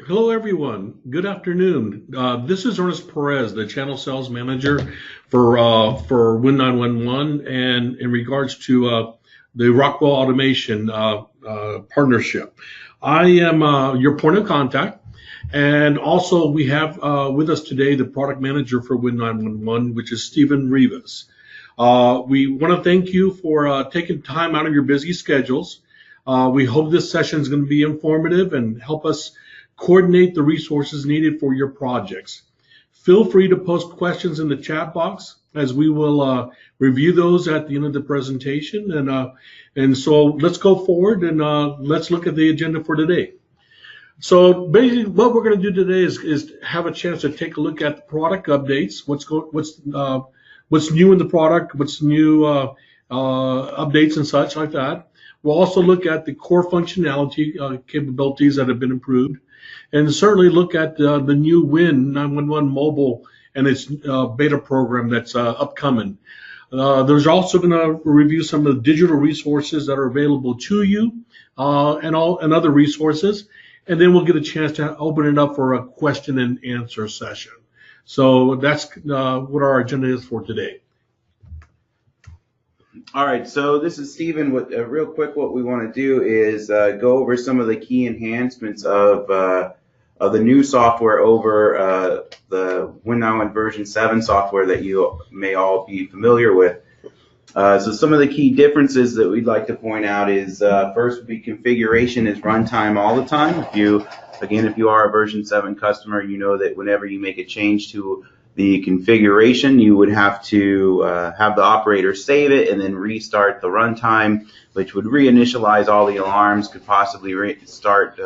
Hello, everyone. Good afternoon. This is Ernest Perez, the Channel Sales Manager for Win911, and in regards to the Rockwell Automation partnership. I am your point of contact, and also we have with us today the Product Manager for Win911, which is Stephen Rivas. We want to thank you for taking time out of your busy schedules. We hope this session is going to be informative and help us coordinate the resources needed for your projects. Feel free to post questions in the chat box as we will review those at the end of the presentation. And so let's go forward and let's look at the agenda for today. So basically what we're going to do today is have a chance to take a look at the product updates, what's new in the product, what's new updates and such like that. We'll also look at the core functionality capabilities that have been improved, and certainly look at the new Win911 mobile and its beta program that's upcoming. There's also going to review some of the digital resources that are available to you and other resources, and then we'll get a chance to open it up for a question and answer session. So that's what our agenda is for today. All right, so this is Stephen. Real quick, what we want to do is go over some of the key enhancements of the new software over the Win911 version 7 software that you may all be familiar with. So some of the key differences that we'd like to point out is first would be configuration is runtime all the time. If you are a version 7 customer, you know that whenever you make a change to the configuration, you would have to have the operator save it and then restart the runtime, which would reinitialize all the alarms, could possibly start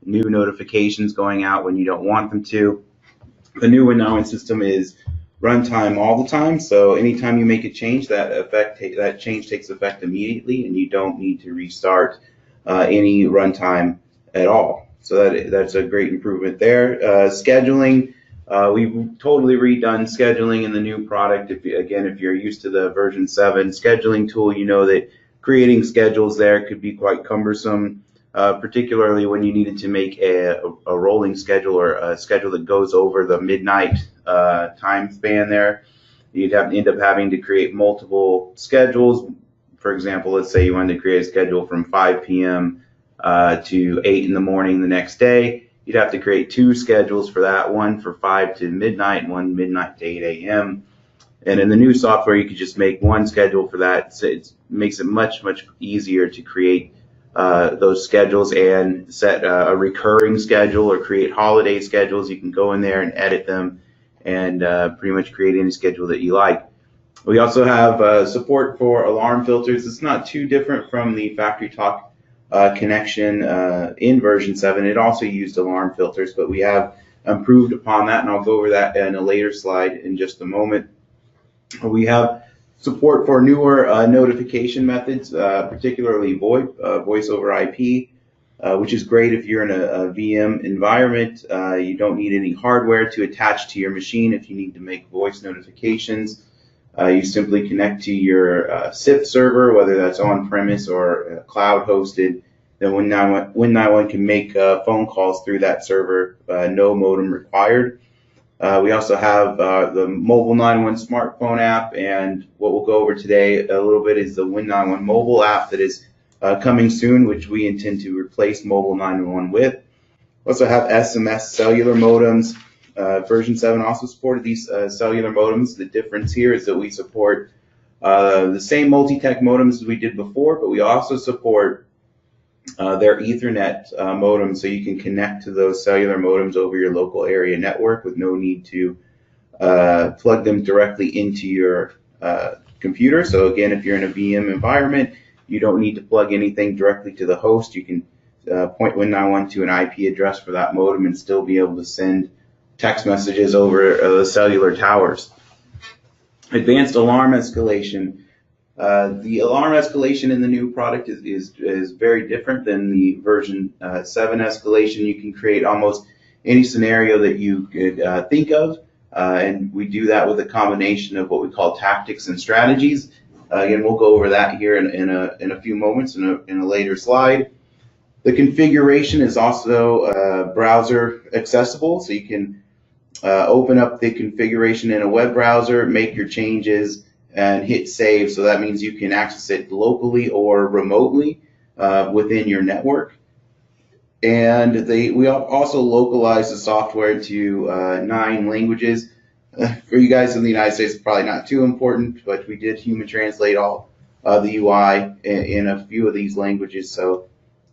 new notifications going out when you don't want them to. The new Win911 system is runtime all the time, so anytime you make a change, that change takes effect immediately, and you don't need to restart any runtime at all. So that's a great improvement there. Scheduling. We've totally redone scheduling in the new product. If you're used to the version 7 scheduling tool, you know that creating schedules there could be quite cumbersome, particularly when you needed to make a rolling schedule or a schedule that goes over the midnight time span there. You'd end up having to create multiple schedules. For example, let's say you wanted to create a schedule from 5 p.m. To 8 in the morning the next day. You'd have to create 2 schedules for that, one for 5 to midnight and one midnight to 8 a.m. And in the new software, you could just make one schedule for that. So it makes it much, much easier to create those schedules and set a recurring schedule or create holiday schedules. You can go in there and edit them and pretty much create any schedule that you like. We also have support for alarm filters. It's not too different from the FactoryTalk connection in version 7. It also used alarm filters, but we have improved upon that, and I'll go over that in a later slide in just a moment. We have support for newer notification methods, particularly voice over IP, which is great if you're in a VM environment. You don't need any hardware to attach to your machine if you need to make voice notifications. You simply connect to your SIP server, whether that's on-premise or cloud-hosted. Then Win911 can make phone calls through that server, no modem required. We also have the mobile 911 smartphone app, and what we'll go over today a little bit is the Win911 mobile app that is coming soon, which we intend to replace mobile 911 with. We also have SMS cellular modems. Version 7 also supported these cellular modems. The difference here is that we support the same multi-tech modems as we did before, but we also support their Ethernet modems, so you can connect to those cellular modems over your local area network with no need to plug them directly into your computer. So again, if you're in a VM environment, you don't need to plug anything directly to the host. You can point Win911 to an IP address for that modem and still be able to send text messages over the cellular towers. Advanced alarm escalation. The alarm escalation in the new product is very different than the version 7 escalation. You can create almost any scenario that you could think of, and we do that with a combination of what we call tactics and strategies. Again, we'll go over that here in a few moments in a later slide. The configuration is also browser accessible, so you can open up the configuration in a web browser, make your changes, and hit save. So that means you can access it locally or remotely within your network. And we also localize the software to 9 languages. For you guys in the United States, it's probably not too important, but we did human translate all the UI in a few of these languages. So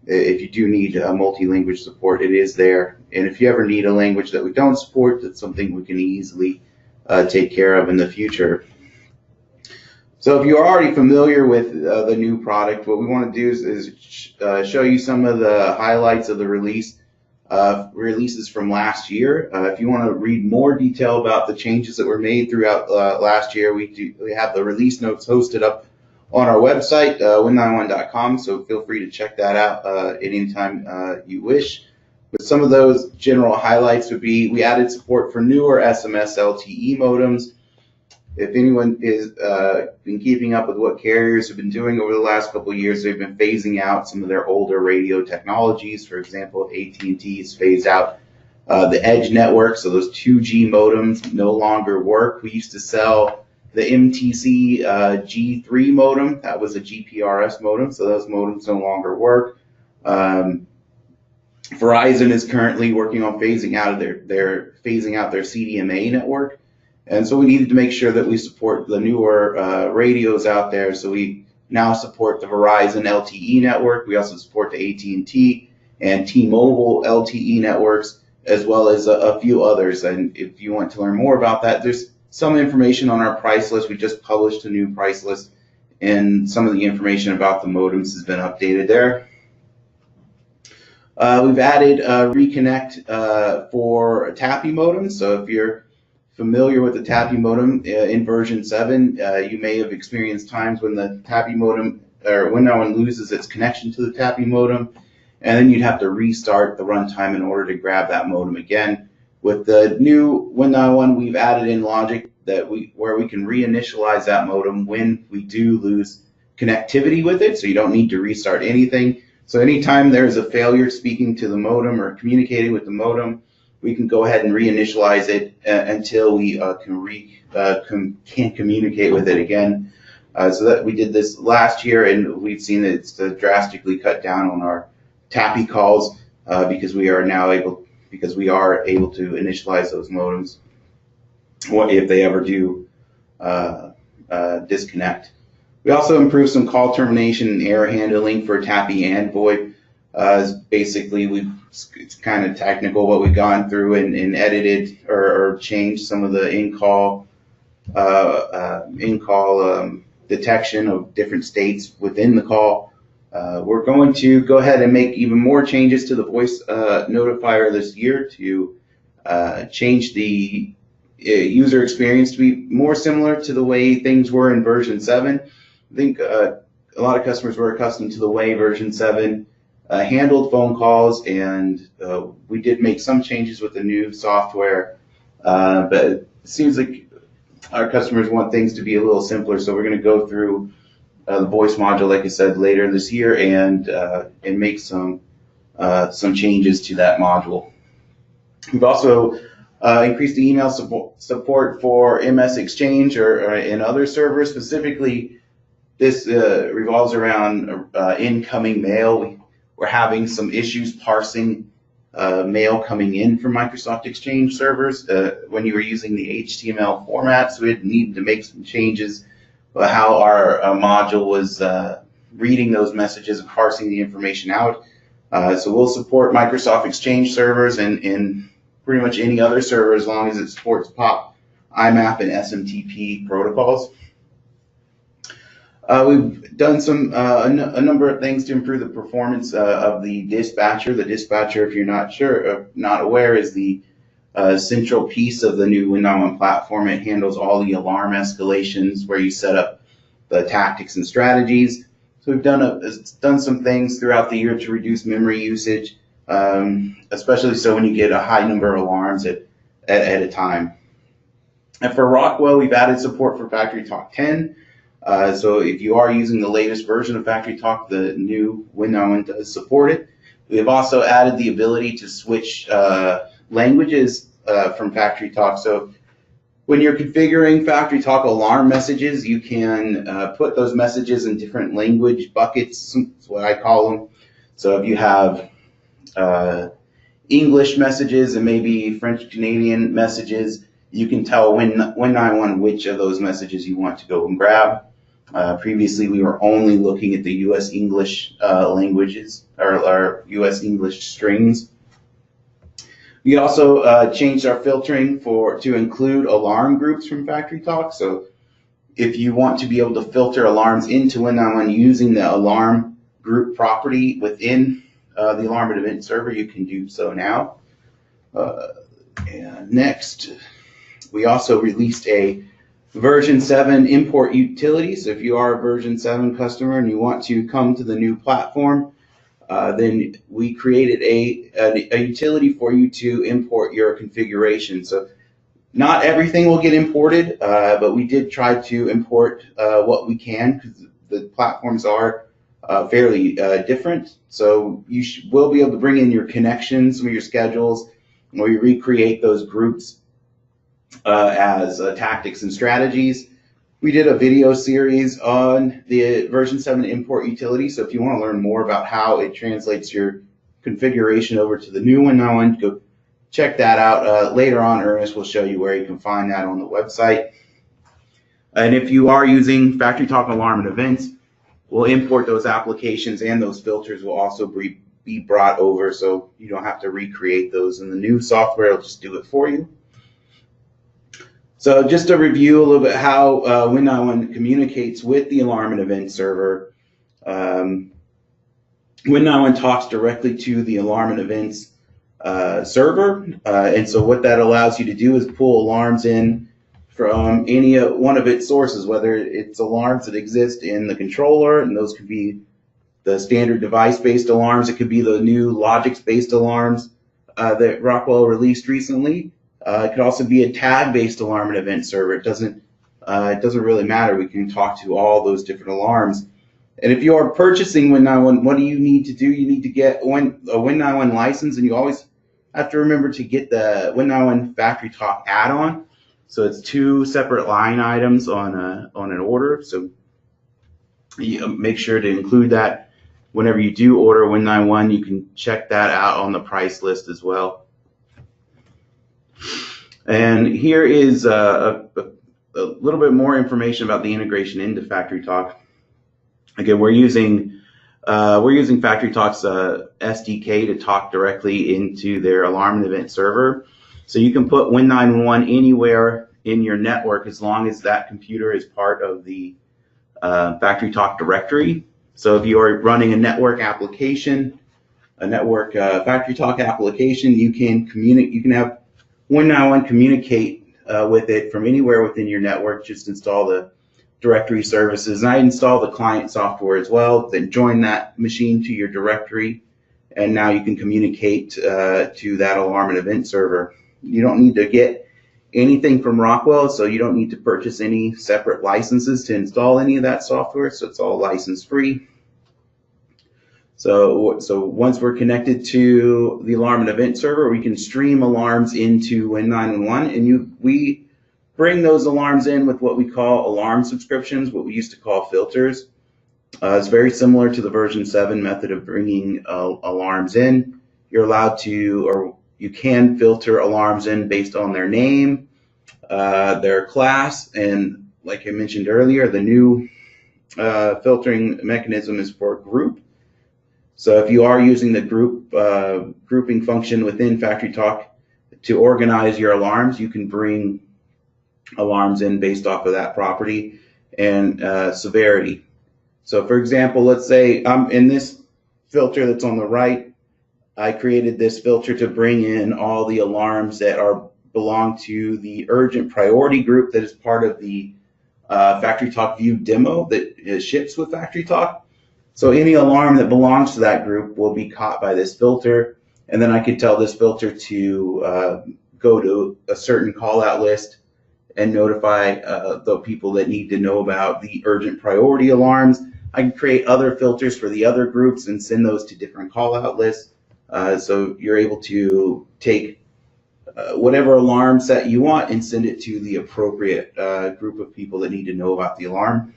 if you do need multi-language support, it is there. And if you ever need a language that we don't support, that's something we can easily take care of in the future. So if you're already familiar with the new product, what we want to do is show you some of the highlights of the releases from last year. If you want to read more detail about the changes that were made throughout last year, we have the release notes hosted up on our website, win91.com, so feel free to check that out anytime you wish. But some of those general highlights would be we added support for newer SMS LTE modems. If anyone is been keeping up with what carriers have been doing over the last couple of years, they've been phasing out some of their older radio technologies. For example, AT&T has phased out the Edge network, so those 2G modems no longer work. We used to sell the MTC G3 modem. That was a GPRS modem, so those modems no longer work. Verizon is currently working on phasing out their CDMA network. And so we needed to make sure that we support the newer radios out there. So we now support the Verizon LTE network. We also support the AT&T and T-Mobile LTE networks, as well as a few others. And if you want to learn more about that, there's some information on our price list. We just published a new price list, and some of the information about the modems has been updated there. We've added Reconnect for TAPI modems. So if you're familiar with the TAPI modem in version 7, you may have experienced times when the TAPI modem, or when that one loses its connection to the TAPI modem, and then you'd have to restart the runtime in order to grab that modem again. With the new Win91, we've added in logic that where we can reinitialize that modem when we do lose connectivity with it, so you don't need to restart anything. So anytime there's a failure speaking to the modem or communicating with the modem, we can go ahead and reinitialize it until we can communicate with it again. So that we did this last year, and we've seen that it's drastically cut down on our TAPI calls because we are able to initialize those modems if they ever do disconnect. We also improved some call termination and error handling for TAPI and VoIP. Basically, it's kind of technical what we've gone through and edited or changed some of the in-call detection of different states within the call. We're going to go ahead and make even more changes to the voice notifier this year to change the user experience to be more similar to the way things were in version 7. I think a lot of customers were accustomed to the way version 7 handled phone calls, and we did make some changes with the new software, but it seems like our customers want things to be a little simpler, so we're going to go through the voice module, like I said, later this year and make some changes to that module. We've also increased the email support for MS Exchange or in other servers. Specifically, this revolves around incoming mail. We're having some issues parsing mail coming in from Microsoft Exchange servers when you were using the HTML format, so we needed to make some changes how our module was reading those messages and parsing the information out. So we'll support Microsoft Exchange servers and pretty much any other server as long as it supports POP, IMAP, and SMTP protocols. We've done a number of things to improve the performance of the dispatcher. The dispatcher, if you're not aware, is the central piece of the new Win91 platform. It handles all the alarm escalations where you set up the tactics and strategies. So we've done some things throughout the year to reduce memory usage, especially so when you get a high number of alarms at a time. And for Rockwell, we've added support for FactoryTalk 10. So if you are using the latest version of FactoryTalk, the new Win91 does support it. We've also added the ability to switch languages from FactoryTalk. So when you're configuring FactoryTalk alarm messages, you can put those messages in different language buckets. That's what I call them. So if you have English messages and maybe French Canadian messages, you can tell Win91 which of those messages you want to go and grab. Previously, we were only looking at the U.S. English languages, or U.S. English strings. We also changed our filtering to include alarm groups from FactoryTalk. So if you want to be able to filter alarms into Win91 using the alarm group property within the alarm and event server, you can do so now. And next, we also released a version 7 import utility. So if you are a version 7 customer and you want to come to the new platform, then we created a utility for you to import your configuration. So not everything will get imported, but we did try to import what we can, because the platforms are fairly different. So you will be able to bring in your connections, some of your schedules, and we recreate those groups as tactics and strategies. We did a video series on the version 7 import utility, so if you want to learn more about how it translates your configuration over to the new Win91, go check that out. Later on, Ernest will show you where you can find that on the website. And if you are using FactoryTalk Alarm and Events, we'll import those applications, and those filters will also be brought over, so you don't have to recreate those. And the new software will just do it for you. So just to review a little bit how Win91 communicates with the alarm and event server. Win91 talks directly to the alarm and events server, and so what that allows you to do is pull alarms in from any one of its sources, whether it's alarms that exist in the controller, and those could be the standard device-based alarms. It could be the new Logix-based alarms that Rockwell released recently. It could also be a tag-based alarm and event server. It doesn't really matter. We can talk to all those different alarms. And if you are purchasing Win91, what do you need to do? You need to get a Win91 license, and you always have to remember to get the Win91 FactoryTalk add-on. So it's 2 separate line items on an order. So you make sure to include that whenever you do order Win91. You can check that out on the price list as well. And here is a little bit more information about the integration into FactoryTalk. Again, we're using FactoryTalk's SDK to talk directly into their alarm and event server. So you can put Win91 anywhere in your network as long as that computer is part of the FactoryTalk directory. So if you are running a network application, a network FactoryTalk application, you can have Win91 communicate with it from anywhere within your network. Just install the directory services. And I install the client software as well, then join that machine to your directory, and now you can communicate to that alarm and event server. You don't need to get anything from Rockwell, so you don't need to purchase any separate licenses to install any of that software, so it's all license free. So once we're connected to the alarm and event server, we can stream alarms into Win91, and we bring those alarms in with what we call alarm subscriptions, what we used to call filters. It's very similar to the version 7 method of bringing alarms in. You're allowed to, or you can filter alarms in based on their name, their class, and like I mentioned earlier, the new filtering mechanism is for group. So if you are using the grouping function within FactoryTalk to organize your alarms, you can bring alarms in based off of that property and severity. So for example, let's say in this filter that's on the right, I created this filter to bring in all the alarms that belong to the urgent priority group that is part of the FactoryTalk View demo that ships with FactoryTalk. So any alarm that belongs to that group will be caught by this filter, and then I could tell this filter to go to a certain call-out list and notify the people that need to know about the urgent priority alarms. I can create other filters for the other groups and send those to different call-out lists. So you're able to take whatever alarm set you want and send it to the appropriate group of people that need to know about the alarm.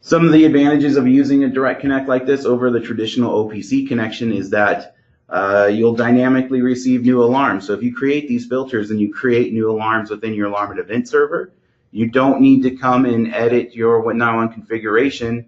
Some of the advantages of using a direct connect like this over the traditional OPC connection is that you'll dynamically receive new alarms. So if you create these filters and you create new alarms within your alarm and event server, you don't need to come and edit your Win911 configuration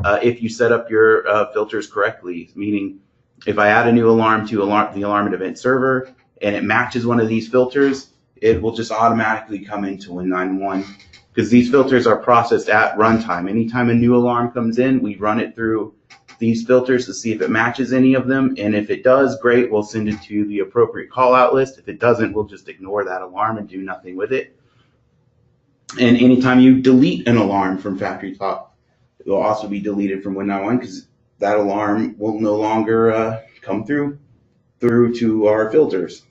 if you set up your filters correctly. Meaning, if I add a new alarm to the alarm and event server and it matches one of these filters, it will just automatically come into Win911 because these filters are processed at runtime. Anytime a new alarm comes in, we run it through these filters to see if it matches any of them, and if it does, great, we'll send it to the appropriate call out list. If it doesn't, we'll just ignore that alarm and do nothing with it. And anytime you delete an alarm from FactoryTalk, it will also be deleted from Win911 because that alarm will no longer come through to our filters.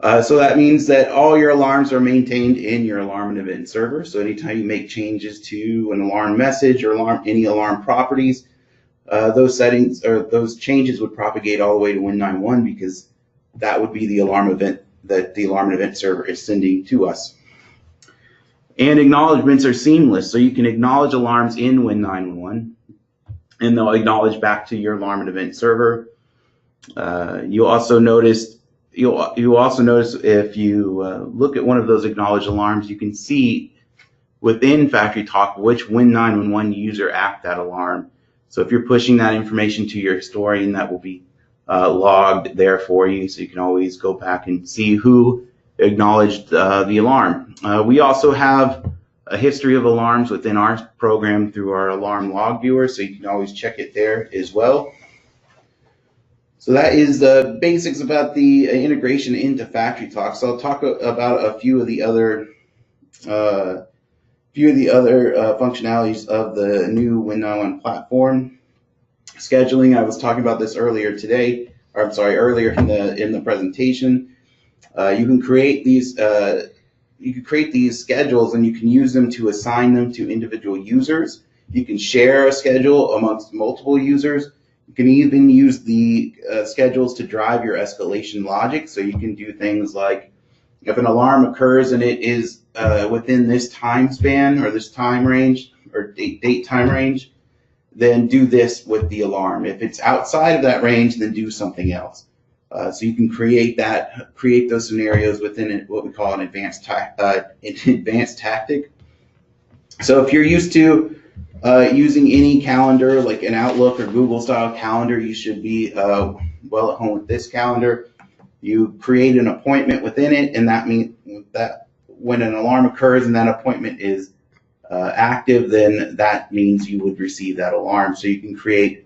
So that means that all your alarms are maintained in your alarm and event server. So anytime you make changes to an alarm message or any alarm properties, those settings or those changes would propagate all the way to Win911 because that would be the alarm event that the alarm and event server is sending to us. And acknowledgements are seamless, so you can acknowledge alarms in Win911 and they'll acknowledge back to your alarm and event server. You'll also notice if you look at one of those acknowledged alarms, you can see within FactoryTalk which Win911 user act that alarm. So if you're pushing that information to your historian, that will be logged there for you, so you can always go back and see who acknowledged the alarm. We also have a history of alarms within our program through our alarm log viewer, so you can always check it there as well. So that is the basics about the integration into FactoryTalk. So I'll talk about a few of the other functionalities of the new Win911 platform. Scheduling, I was talking about this earlier today, or I'm sorry, earlier in the presentation. You can create these schedules and you can use them to assign them to individual users. You can share a schedule amongst multiple users. You can even use the schedules to drive your escalation logic. So you can do things like if an alarm occurs and it is within this time span or this time range or date time range, then do this with the alarm. If it's outside of that range, then do something else. So you can create those scenarios within what we call an advanced tactic. So if you're used to using any calendar like an Outlook or Google style calendar, you should be well at home with this calendar. You create an appointment within it, and that means that when an alarm occurs and that appointment is active, then that means you would receive that alarm. So you can create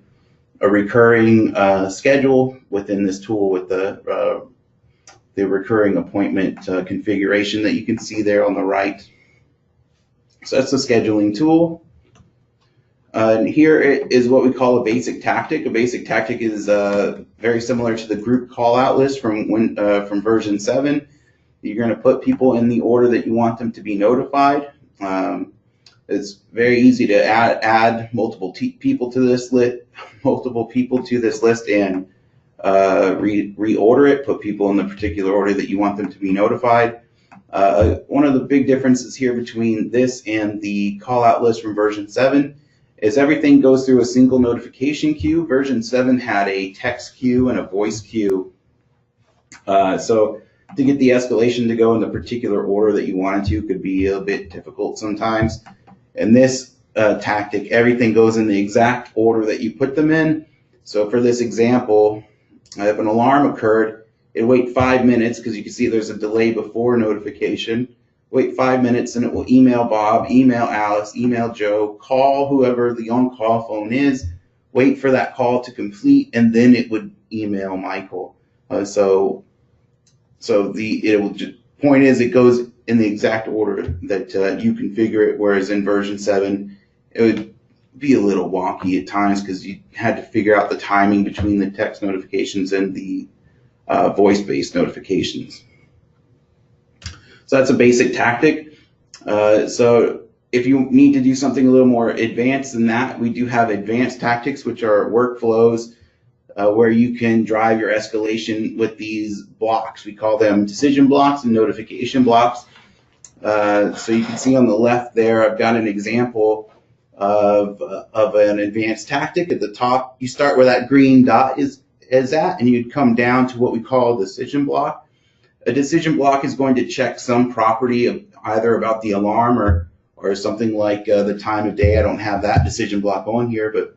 a recurring schedule within this tool with the recurring appointment configuration that you can see there on the right. So that's the scheduling tool. And here is what we call a basic tactic. A basic tactic is very similar to the group call out list from version 7. You're going to put people in the order that you want them to be notified. It's very easy to add multiple people to this list, and reorder it. Put people in the particular order that you want them to be notified. One of the big differences here between this and the call out list from version 7 is everything goes through a single notification queue. Version 7 had a text queue and a voice queue. So to get the escalation to go in the particular order that you wanted to could be a bit difficult sometimes. In this tactic, everything goes in the exact order that you put them in. So for this example, if an alarm occurred, it wait 5 minutes because you can see there's a delay before notification. Wait 5 minutes and it will email Bob, email Alice, email Joe, call whoever the on-call phone is, wait for that call to complete, and then it would email Michael. So the point is it goes in the exact order that you configure it, whereas in version 7 it would be a little wonky at times because you had to figure out the timing between the text notifications and the voice-based notifications. So that's a basic tactic. So if you need to do something a little more advanced than that, we do have advanced tactics, which are workflows where you can drive your escalation with these blocks. We call them decision blocks and notification blocks. So you can see on the left there, I've got an example of an advanced tactic. At the top, you start where that green dot is at, and you'd come down to what we call a decision block. A decision block is going to check some property of either about the alarm or something like the time of day. I don't have that decision block on here, but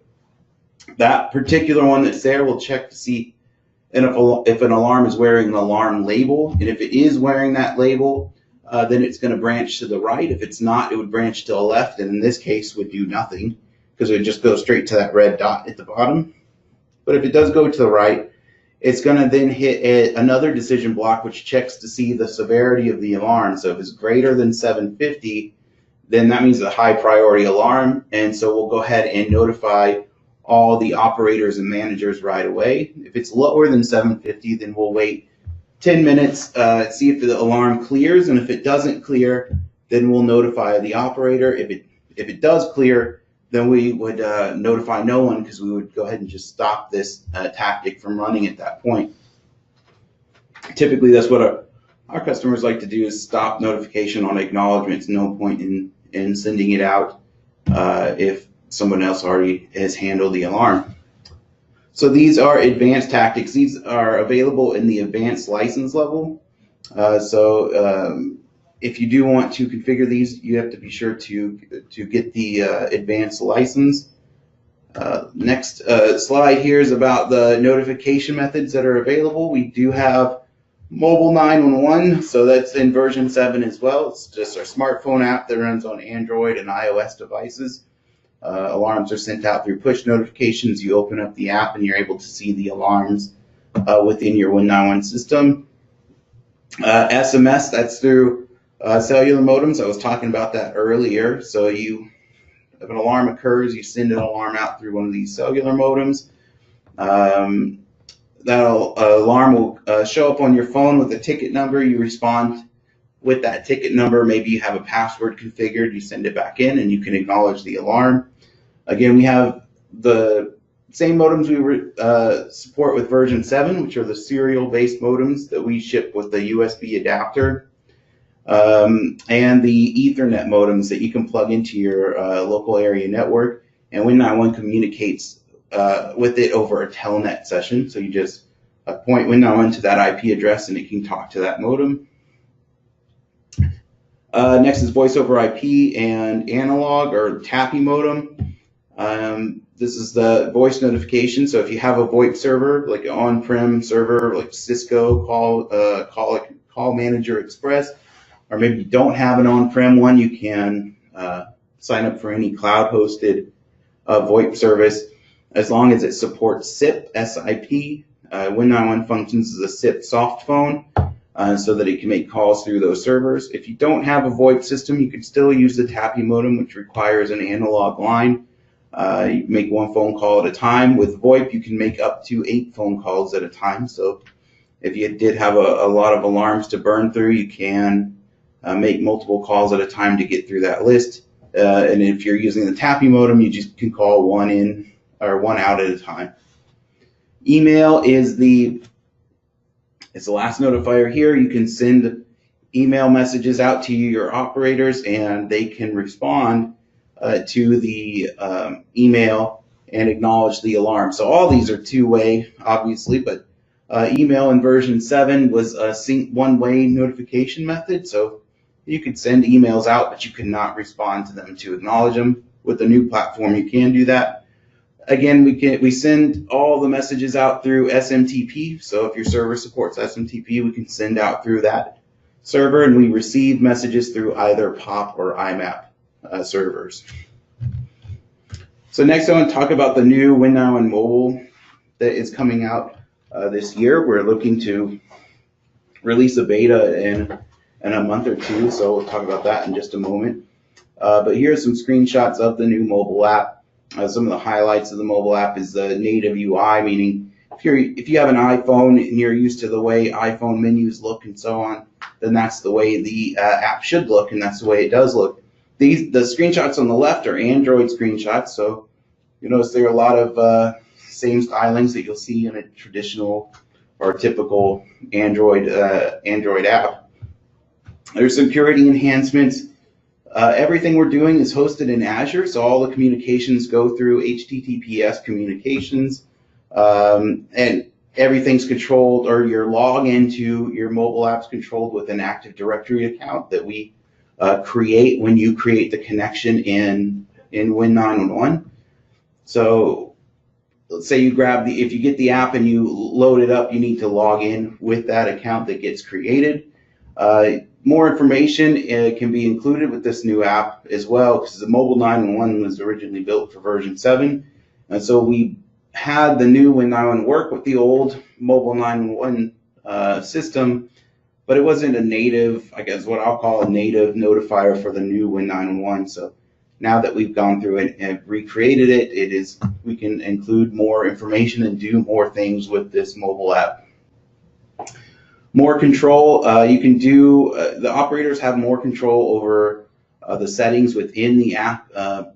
that particular one that's there will check to see if an alarm is wearing an alarm label, and if it is wearing that label, then it's going to branch to the right. If it's not, it would branch to the left, and in this case would do nothing because it would just go straight to that red dot at the bottom. But if it does go to the right, it's going to then hit another decision block which checks to see the severity of the alarm. So if it's greater than 750, then that means a high priority alarm, and so we'll go ahead and notify all the operators and managers right away. If it's lower than 750, then we'll wait 10 minutes, see if the alarm clears, and if it doesn't clear, then we'll notify the operator. If it does clear, then we would notify no one, because we would go ahead and just stop this tactic from running at that point. Typically, that's what our customers like to do, is stop notification on acknowledgments. No point in sending it out if someone else already has handled the alarm. So these are advanced tactics. These are available in the advanced license level. If you do want to configure these, you have to be sure to get the advanced license. Next slide here is about the notification methods that are available. We do have mobile 911, so that's in version 7 as well. It's just our smartphone app that runs on Android and iOS devices. Alarms are sent out through push notifications. You open up the app and you're able to see the alarms within your Win911 system. SMS, that's through cellular modems. I was talking about that earlier. So if an alarm occurs, you send an alarm out through one of these cellular modems. That alarm will show up on your phone with a ticket number. You respond with that ticket number. Maybe you have a password configured. You send it back in and you can acknowledge the alarm. Again, we have the same modems we support with version 7, which are the serial-based modems that we ship with the USB adapter, and the Ethernet modems that you can plug into your local area network. And Win911 communicates with it over a telnet session. So you just point Win911 to that IP address and it can talk to that modem. Next is voice over IP and analog or TAPI modem. This is the voice notification. So if you have a VoIP server, like an on-prem server, like Cisco Call Manager Express, or maybe you don't have an on-prem one, you can sign up for any cloud-hosted VoIP service as long as it supports SIP, S-I-P. Win911 functions as a SIP soft phone, so that it can make calls through those servers. If you don't have a VoIP system, you can still use the TAPI modem, which requires an analog line. You make one phone call at a time. With VoIP, you can make up to 8 phone calls at a time. So if you did have a lot of alarms to burn through, you can make multiple calls at a time to get through that list. And if you're using the TAPI modem, you just can call one in or one out at a time. Email is the last notifier here. You can send email messages out to your operators and they can respond to the email and acknowledge the alarm. So all these are two-way, obviously, but email in version 7 was a one-way notification method. So you could send emails out, but you could not respond to them to acknowledge them. With the new platform, you can do that. Again, we send all the messages out through SMTP. So if your server supports SMTP, we can send out through that server, and we receive messages through either POP or IMAP servers. So next I want to talk about the new Win911 Mobile that is coming out this year. We're looking to release a beta in a month or two, so we'll talk about that in just a moment. But here are some screenshots of the new mobile app. Some of the highlights of the mobile app is the native UI, meaning if you have an iPhone and you're used to the way iPhone menus look and so on, then that's the way the app should look, and that's the way it does look. The screenshots on the left are Android screenshots, so you notice there are a lot of same stylings that you'll see in a traditional or typical Android app. There's security enhancements. Everything we're doing is hosted in Azure, so all the communications go through HTTPS communications, and everything's controlled, or your login to your mobile app's controlled with an Active Directory account that we create when you create the connection in Win911. So let's say if you get the app and you load it up, you need to log in with that account that gets created. More information can be included with this new app as well, because the Mobile 911 was originally built for version 7. And so we had the new Win911 work with the old Mobile 911 system, but it wasn't a native, I guess what I'll call a native notifier for the new Win911. So now that we've gone through it and recreated it, we can include more information and do more things with this mobile app. More control, you can do, the operators have more control over the settings within the app,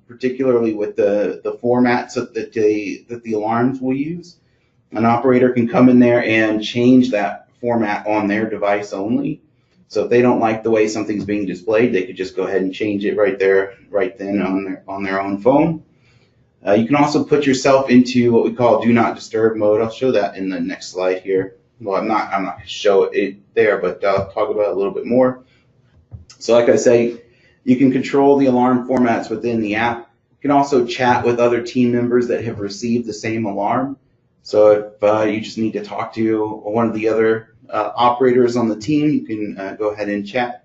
particularly with the formats that the alarms will use. An operator can come in there and change that format on their device only. So if they don't like the way something's being displayed, they could just go ahead and change it right there, right then on their own phone. You can also put yourself into what we call do not disturb mode. I'll show that in the next slide here. Well, I'm not going to show it there, but I'll talk about it a little bit more. So like I say, you can control the alarm formats within the app. You can also chat with other team members that have received the same alarm. So if you just need to talk to one of the other operators on the team, you can go ahead and chat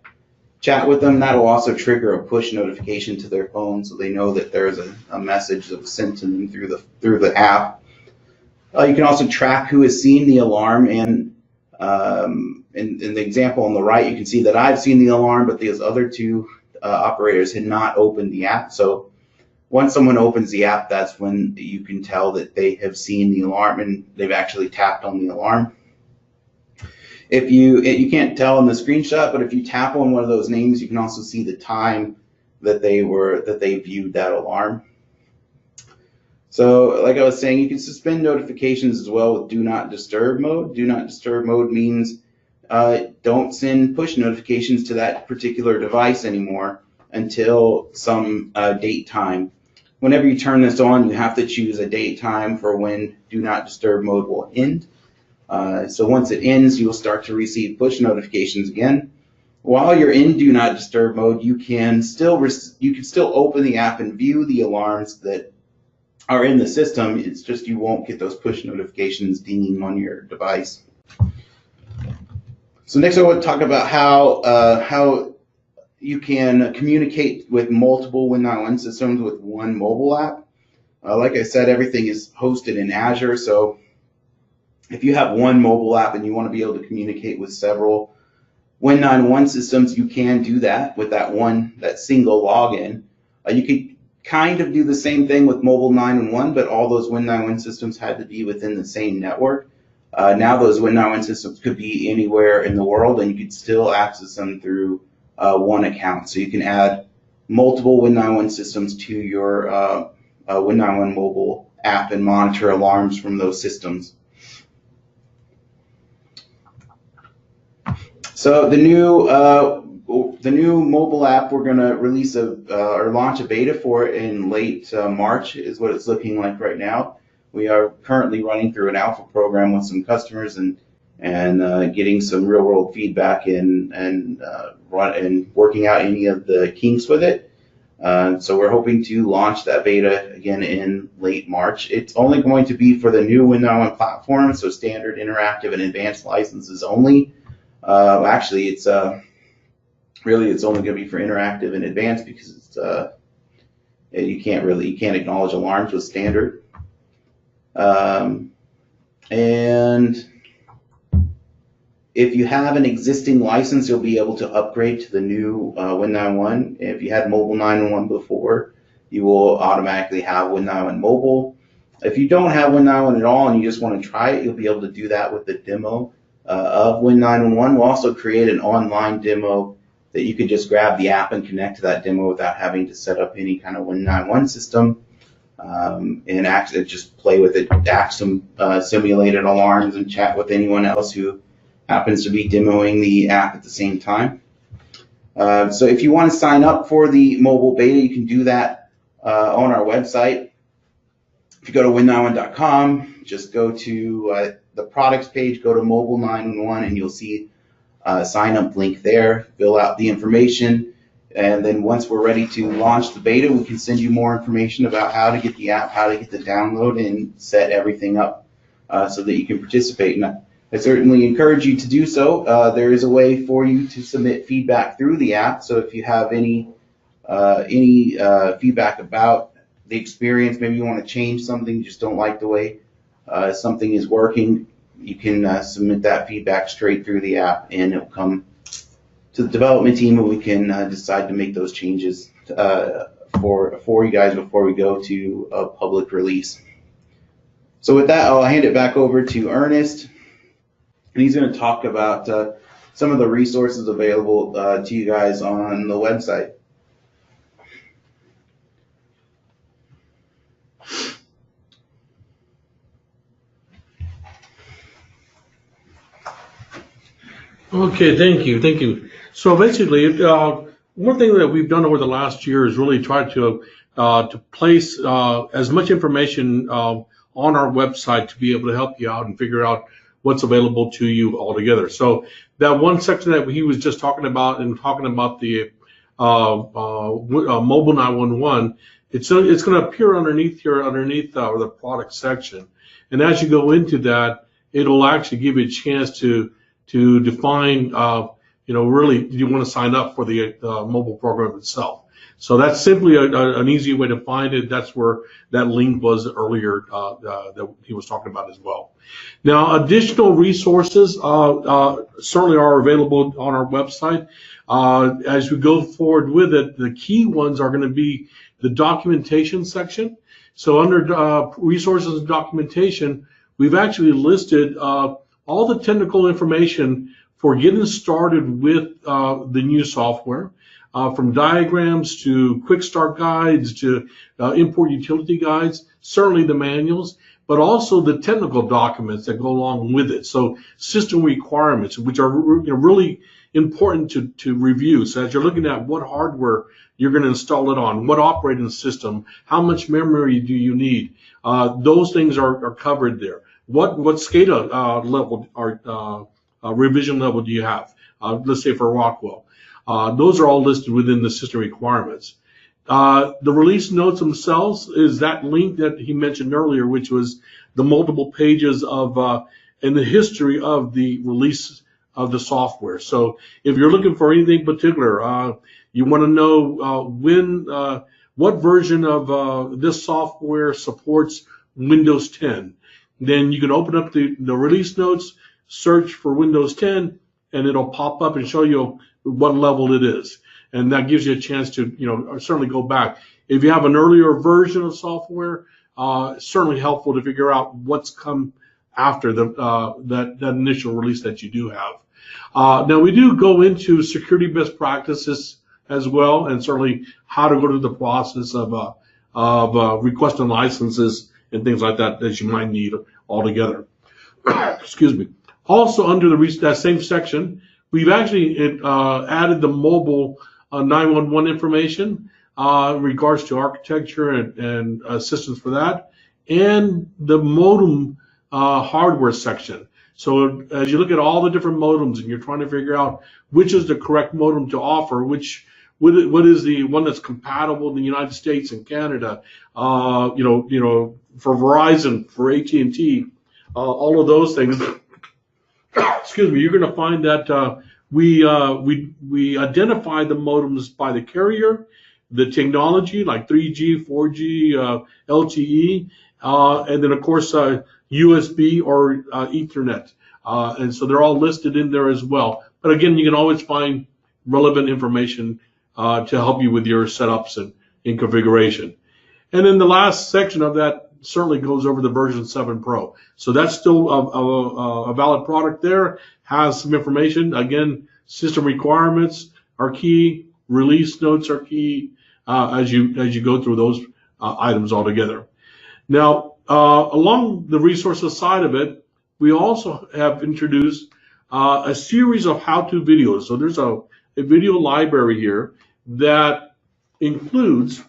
with them. That will also trigger a push notification to their phone, so they know that there's a message that was sent to them through the app. You can also track who has seen the alarm, and in the example on the right, you can see that I've seen the alarm, but these other two operators had not opened the app. So once someone opens the app, that's when you can tell that they have seen the alarm and they've actually tapped on the alarm. If you can't tell in the screenshot, but if you tap on one of those names, you can also see the time that they viewed that alarm. So like I was saying, you can suspend notifications as well with do not disturb mode. Do not disturb mode means don't send push notifications to that particular device anymore until some date time. Whenever you turn this on, you have to choose a date time for when do not disturb mode will end. So once it ends, you will start to receive push notifications again. While you're in do not disturb mode, you can still open the app and view the alarms that are in the system. It's just you won't get those push notifications dinging on your device. So next I want to talk about how you can communicate with multiple Win911 systems with one mobile app. Like I said, everything is hosted in Azure, so if you have one mobile app and you want to be able to communicate with several Win911 systems, you can do that with that single login. You could kind of do the same thing with Mobile 911, but all those Win911 systems had to be within the same network. Now those Win911 systems could be anywhere in the world, and you could still access them through one account. So you can add multiple Win911 systems to your Win911 mobile app and monitor alarms from those systems. So the new mobile app, we're going to release or launch a beta for it in late March is what it's looking like right now. We are currently running through an alpha program with some customers and getting some real world feedback and working out any of the kinks with it. So we're hoping to launch that beta again in late March. It's only going to be for the new Win911 platform, so standard, interactive, and advanced licenses only. Actually, it's only going to be for interactive and advanced because it's you can't acknowledge alarms with standard. And if you have an existing license, you'll be able to upgrade to the new Win911. If you had Mobile 911 before, you will automatically have Win911 Mobile. If you don't have Win911 at all and you just want to try it, you'll be able to do that with the demo of Win911. We'll also create an online demo that you can just grab the app and connect to that demo without having to set up any kind of Win911 system. and just play with it, act some simulated alarms, and chat with anyone else who happens to be demoing the app at the same time. So if you want to sign up for the mobile beta, you can do that on our website. If you go to win91.com, just go to the products page, go to mobile 911, and you'll see a sign up link there. Fill out the information, and then once we're ready to launch the beta, we can send you more information about how to get the app, how to get the download, and set everything up so that you can participate. And I certainly encourage you to do so. There is a way for you to submit feedback through the app. So if you have any feedback about the experience, maybe you want to change something, you just don't like the way something is working, you can submit that feedback straight through the app, and it'll come to the development team, and we can decide to make those changes for you guys before we go to a public release. So with that, I'll hand it back over to Ernest, and he's going to talk about some of the resources available to you guys on the website. Okay, thank you. So basically, one thing that we've done over the last year is really try to place as much information on our website to be able to help you out and figure out what's available to you altogether. So that one section that he was just talking about the mobile 911, it's going to appear underneath the product section, and as you go into that, it'll actually give you a chance to define, really, do you want to sign up for the mobile program itself? So that's simply an easy way to find it. That's where that link was earlier that he was talking about as well. Now, additional resources certainly are available on our website. As we go forward with it, the key ones are going to be the documentation section. So under resources and documentation, we've actually listed all the technical information for getting started with the new software, from diagrams to quick start guides to import utility guides, certainly the manuals, but also the technical documents that go along with it. So system requirements, which are really important to review. So as you're looking at what hardware you're going to install it on, what operating system, how much memory do you need, those things are covered there. What SCADA level or revision level do you have? Let's say for Rockwell. Those are all listed within the system requirements. The release notes themselves is that link that he mentioned earlier, which was the multiple pages of in the history of the release of the software. So if you're looking for anything particular, you want to know what version of this software supports Windows 10. Then you can open up the release notes, search for Windows 10, and it'll pop up and show you what level it is. And that gives you a chance to, certainly go back. If you have an earlier version of software, it's certainly helpful to figure out what's come after that initial release that you do have. Now, we do go into security best practices as well, and certainly how to go through the process of requesting licenses and things like that you might need altogether. Excuse me. Also, under that same section, we've actually added the mobile 911 information in regards to architecture and systems for that, and the modem hardware section. So as you look at all the different modems and you're trying to figure out which is the correct modem to offer, what is the one that's compatible in the United States and Canada, for Verizon, for AT&T, all of those things. Excuse me. You're going to find that we identify the modems by the carrier, the technology like 3G, 4G, LTE, and then of course USB or Ethernet, and so they're all listed in there as well. But again, you can always find relevant information to help you with your setups and configuration. And then the last section of that certainly goes over the version 7 Pro. So that's still a valid product there, has some information. Again, system requirements are key, release notes are key as you go through those items altogether. Now, along the resources side of it, we also have introduced a series of how-to videos. So there's a video library here that includes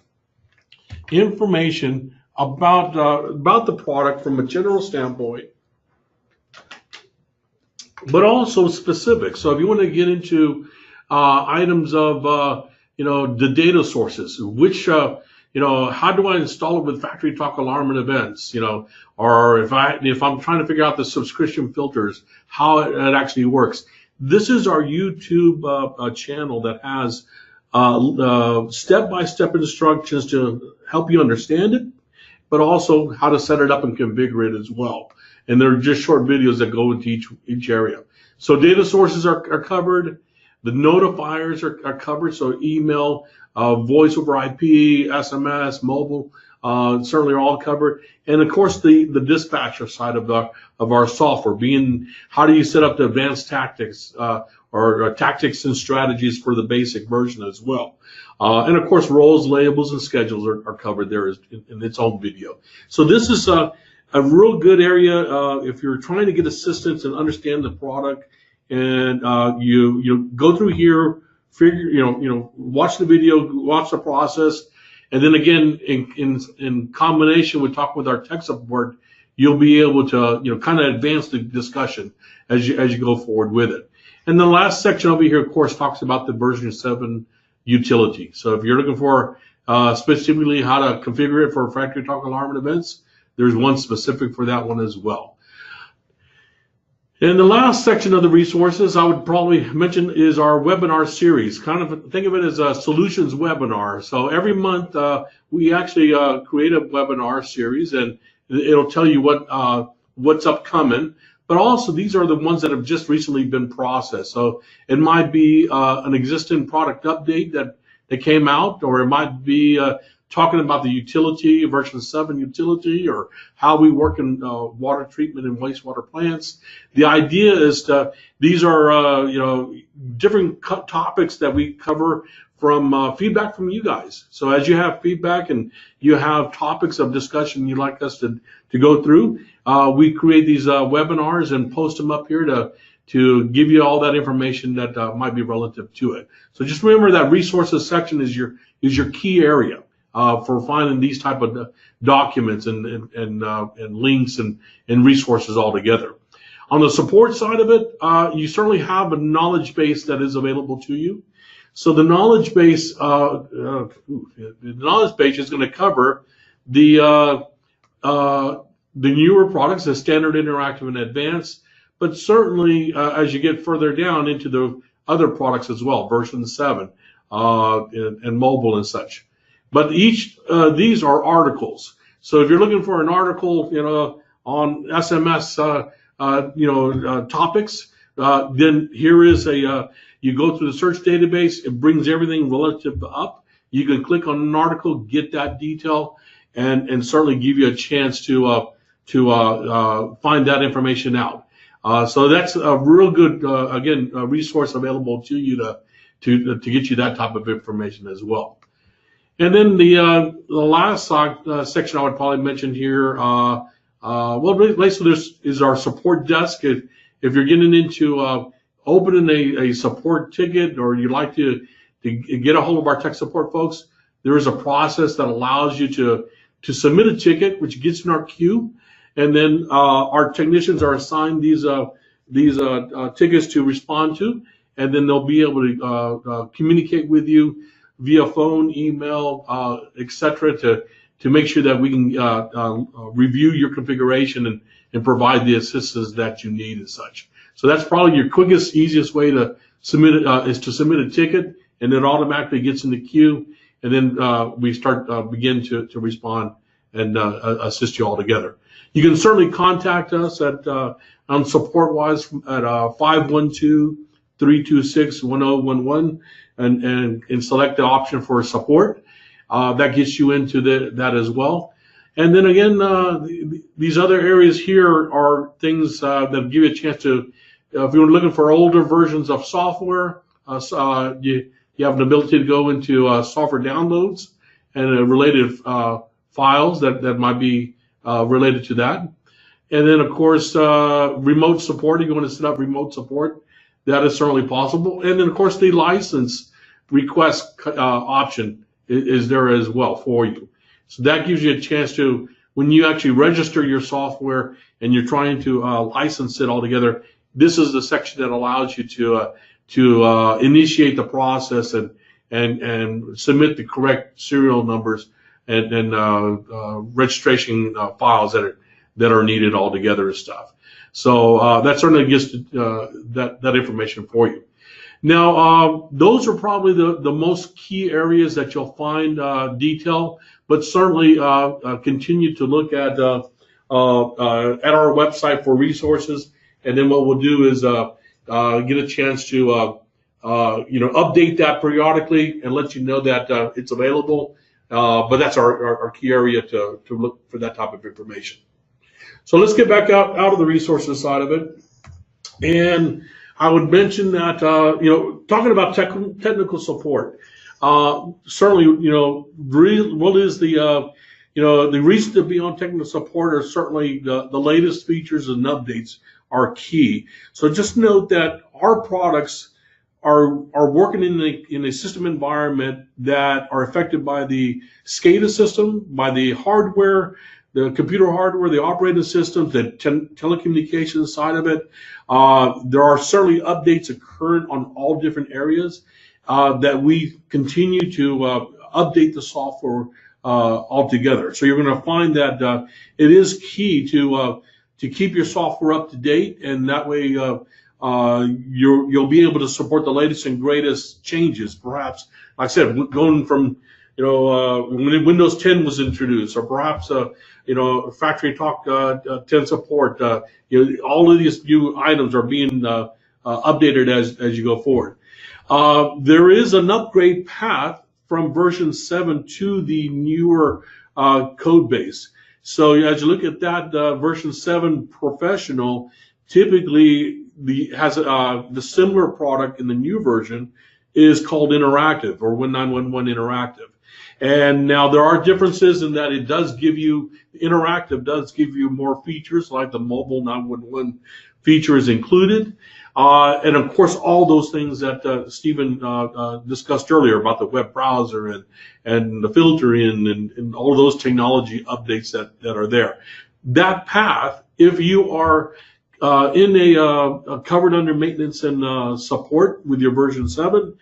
information about the product from a general standpoint, but also specific. So if you want to get into items of the data sources, which how do I install it with FactoryTalk Alarm and Events, or if I'm trying to figure out the subscription filters, how it actually works. This is our YouTube channel that has step-by-step instructions to help you understand it, but also how to set it up and configure it as well. And they're just short videos that go into each area. So data sources are covered. The notifiers are covered. So email, voice over IP, SMS, mobile, certainly are all covered. And of course, the dispatcher side of our software, being how do you set up the advanced tactics or tactics and strategies for the basic version as well. And of course, roles, labels, and schedules are covered there in its own video. So this is a real good area if you're trying to get assistance and understand the product, and you go through here, watch the video, watch the process, and then again in combination with talking with our tech support, you'll be able to kind of advance the discussion as you go forward with it. And the last section over here, of course, talks about the version 7 utility. So if you're looking for specifically how to configure it for FactoryTalk Alarm and Events, there's one specific for that one as well. And the last section of the resources I would probably mention is our webinar series. Kind of think of it as a solutions webinar. So every month we actually create a webinar series, and it'll tell you what's upcoming. But also these are the ones that have just recently been processed. So it might be an existing product update that came out, or it might be talking about the utility, version 7 utility, or how we work in water treatment and wastewater plants. The idea is these are different topics that we cover from feedback from you guys. So as you have feedback and you have topics of discussion you'd like us to go through, we create these webinars and post them up here to give you all that information that might be relative to it. So just remember that resources section is your key area for finding these type of documents and links and resources all together. On the support side of it, you certainly have a knowledge base that is available to you. So the knowledge base is going to cover the newer products, the standard, interactive, and advanced, but certainly as you get further down into the other products as well, version 7 and mobile and such. But each these are articles. So if you're looking for an article, on SMS, topics, then here is you go to the search database. It brings everything relative up. You can click on an article, get that detail, and certainly give you a chance to find that information out. So that's a real good, again, a resource available to you to get you that type of information as well. And then the last section I would probably mention here, basically this is our support desk. If you're getting into opening a support ticket, or you'd like to get a hold of our tech support folks, there is a process that allows you to submit a ticket, which gets in our queue, and then our technicians are assigned these tickets to respond to, and then they'll be able to communicate with you via phone, email, etc., to make sure that we can review your configuration and provide the assistance that you need and such. So that's probably your quickest, easiest way to submit it, is to submit a ticket, and it automatically gets in the queue, and then we begin to respond and assist you all together. You can certainly contact us at on support-wise at 512-326-1011 and select the option for support. That gets you into that as well. And then again, these other areas here are things that give you a chance to, if you're looking for older versions of software, you have an ability to go into software downloads and related files that might be related to that. And then, of course, remote support. You want to set up remote support. That is certainly possible. And then, of course, the license request option is there as well for you. So that gives you a chance to, when you actually register your software and you're trying to license it all together, this is the section that allows you to initiate the process and submit the correct serial numbers and registration files that are needed all together and stuff. So that certainly gets that information for you. Now, those are probably the most key areas that you'll find detail, but certainly continue to look at our website for resources. And then what we'll do is get a chance to update that periodically and let you know that it's available. But that's our key area to look for that type of information. So let's get back out of the resources side of it. And I would mention that, talking about technical support, certainly, what is the reason to be on technical support are certainly the latest features and updates are key. So just note that our products are working in a system environment that are affected by the SCADA system, by the hardware, the computer hardware, the operating systems, the telecommunications side of it. There are certainly updates occurring on all different areas that we continue to update the software altogether. So you're going to find that it is key to keep your software up to date, and that way you'll be able to support the latest and greatest changes. Perhaps, like I said, going from when Windows 10 was introduced, or perhaps FactoryTalk 10 support. All of these new items are being updated as you go forward. There is an upgrade path from version 7 to the newer code base. So as you look at that version 7 professional, typically has the similar product in the new version is called Interactive, or Win911 Interactive. And now there are differences in that Interactive does give you more features, like the mobile 911 feature is included. And of course, all those things that Stephen discussed earlier about the web browser and the filtering and all of those technology updates that are there. That path, if you are covered under maintenance and support with your version 7,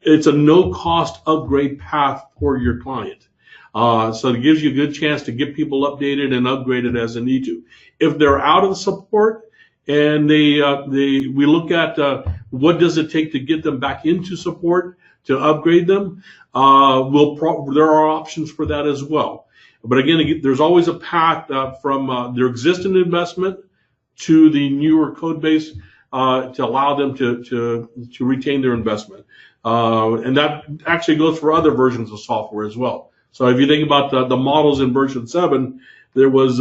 it's a no-cost upgrade path for your client. So it gives you a good chance to get people updated and upgraded as they need to. If they're out of support and we look at what does it take to get them back into support to upgrade them, there are options for that as well. But again, there's always a path from their existing investment to the newer code base to allow them to retain their investment. And that actually goes for other versions of software as well. So if you think about the models in version 7, there was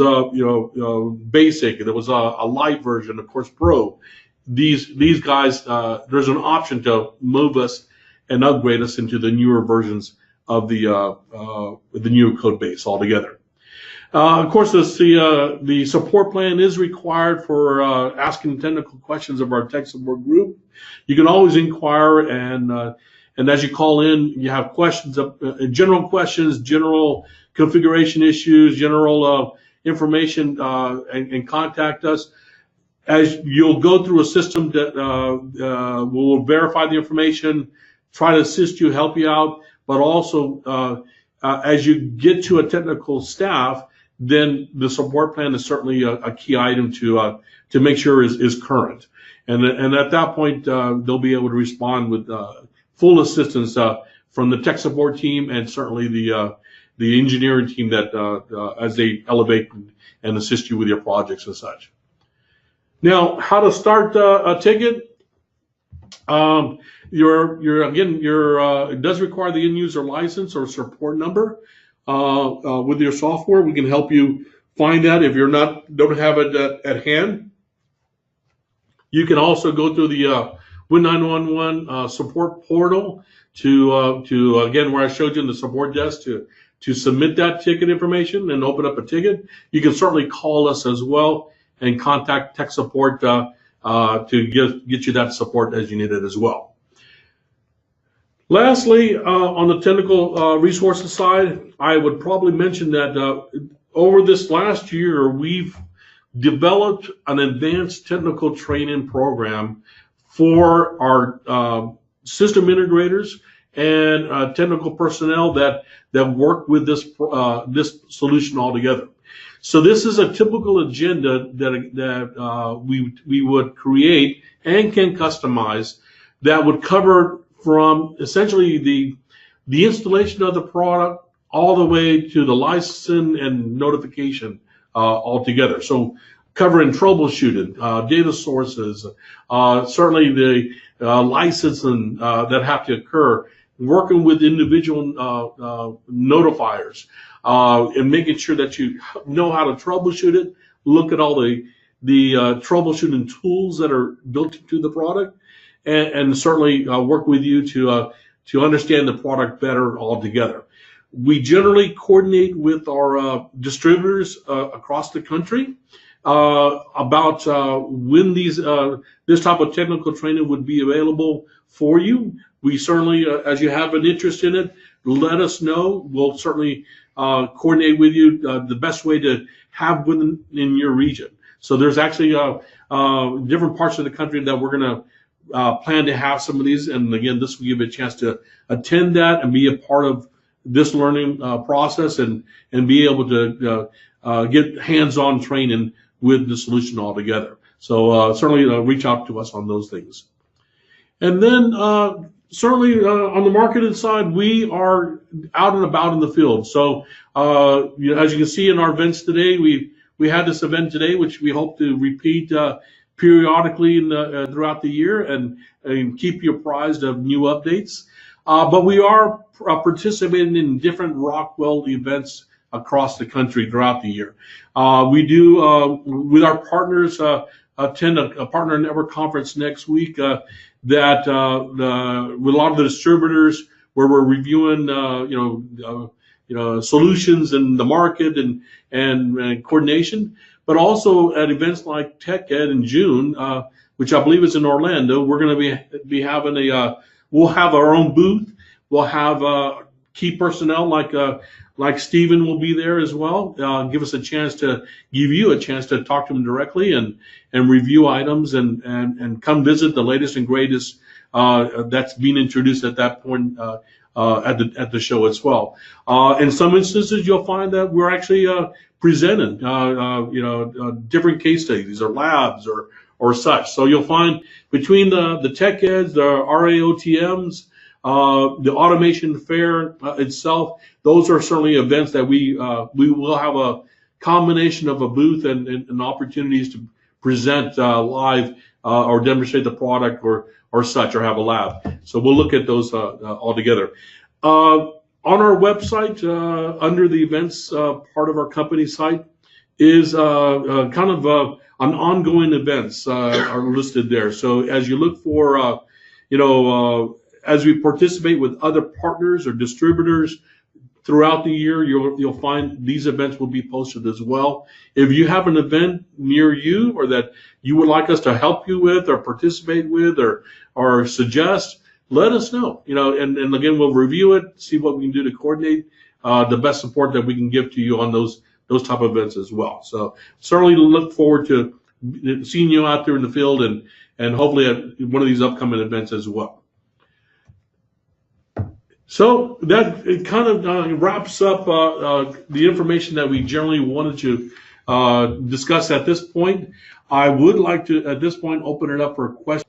basic, there was a light version, of course, pro. These guys, there's an option to move us and upgrade us into the newer versions of the new code base altogether. Of course, the support plan is required for asking technical questions of our tech support group. You can always inquire, and as you call in, you have questions, general questions, general configuration issues, general information, and contact us. As you'll go through a system that will verify the information, try to assist you, help you out, but also as you get to a technical staff, then the support plan is certainly a key item to make sure is current. And at that point, they'll be able to respond with full assistance from the tech support team and certainly the engineering team that as they elevate and assist you with your projects and such. Now, how to start a ticket? It does require the end user license or support number with your software. We can help you find that if don't have it at hand. You can also go through the Win911 support portal to again, where I showed you in the support desk, to submit that ticket information and open up a ticket, you can certainly call us as well and contact tech support to get you that support as you need it as well. Lastly, on the technical resources side, I would probably mention that over this last year, we've developed an advanced technical training program for our system integrators and technical personnel that work with this solution altogether. So this is a typical agenda that we would create and can customize that would cover from essentially the installation of the product all the way to the licensing and notification altogether. So covering troubleshooting, data sources, certainly the licensing that have to occur, working with individual notifiers, and making sure that you know how to troubleshoot it, look at all the troubleshooting tools that are built into the product, and certainly work with you to understand the product better altogether. We generally coordinate with our distributors across the country about when this type of technical training would be available for you. We certainly, as you have an interest in it, let us know. We'll certainly coordinate with you the best way to have one in your region. So there's actually different parts of the country that we're going to plan to have some of these. And again, this will give you a chance to attend that and be a part of this learning process and be able to get hands-on training with the solution altogether. So certainly reach out to us on those things. And then certainly on the marketing side, we are out and about in the field. So as you can see in our events today, we had this event today, which we hope to repeat periodically throughout the year and keep you apprised of new updates. But we are participating in different Rockwell events across the country throughout the year. We do, with our partners, attend a partner network conference next week with a lot of the distributors, where we're reviewing solutions in the market and coordination, but also at events like Tech Ed in June, which I believe is in Orlando. We're going to be having we'll have our own booth. We'll have key personnel like Stephen will be there as well. Give you a chance to talk to him directly and review items and come visit the latest and greatest that's being introduced at that point at the show as well. In some instances, you'll find that we're actually presenting different case studies or labs or such. So you'll find between the tech eds, the RAOTMs, the automation fair itself, those are certainly events that we will have a combination of a booth and opportunities to present live or demonstrate the product or such, or have a lab. So we'll look at those all together. On our website, under the events part of our company site, is kind of an ongoing events are listed there. So as you look for, as we participate with other partners or distributors throughout the year, you'll find these events will be posted as well. If you have an event near you or that you would like us to help you with or participate with or suggest, let us know. And again, we'll review it, see what we can do to coordinate the best support that we can give to you on those type of events as well. So certainly look forward to seeing you out there in the field and hopefully at one of these upcoming events as well. So that it kind of wraps up the information that we generally wanted to discuss at this point. I would like to, at this point, open it up for questions.